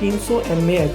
300 mAh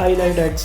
iLite X۔